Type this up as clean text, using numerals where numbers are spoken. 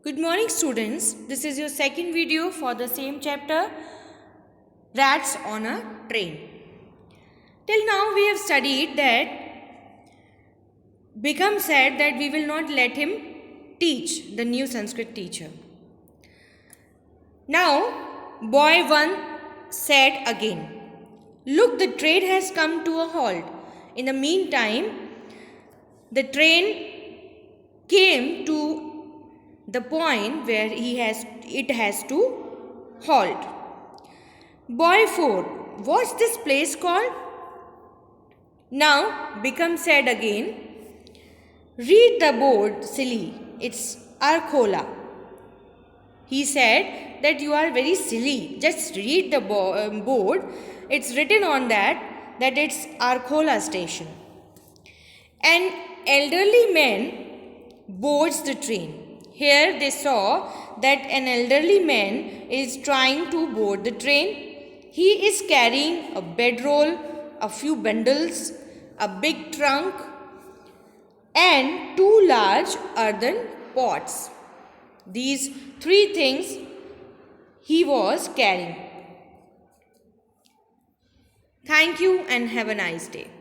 Good morning students, this is your second video for the same chapter, Rats on a Train. Till now we have studied that Bikram said that we will not let him teach, the new Sanskrit teacher. Now boy 1 said again, look, the train has come to a halt. In the meantime, the train came to the point where it has to halt. Boy 4, what's this place called? Now Bikram said again, read the board, silly, it's Arcola. He said that you are very silly, just read the board, it's written on that it's Arcola station. An elderly man boards the train. Here they saw that an elderly man is trying to board the train. He is carrying a bedroll, a few bundles, a big trunk and 2 large earthen pots. These 3 things he was carrying. Thank you and have a nice day.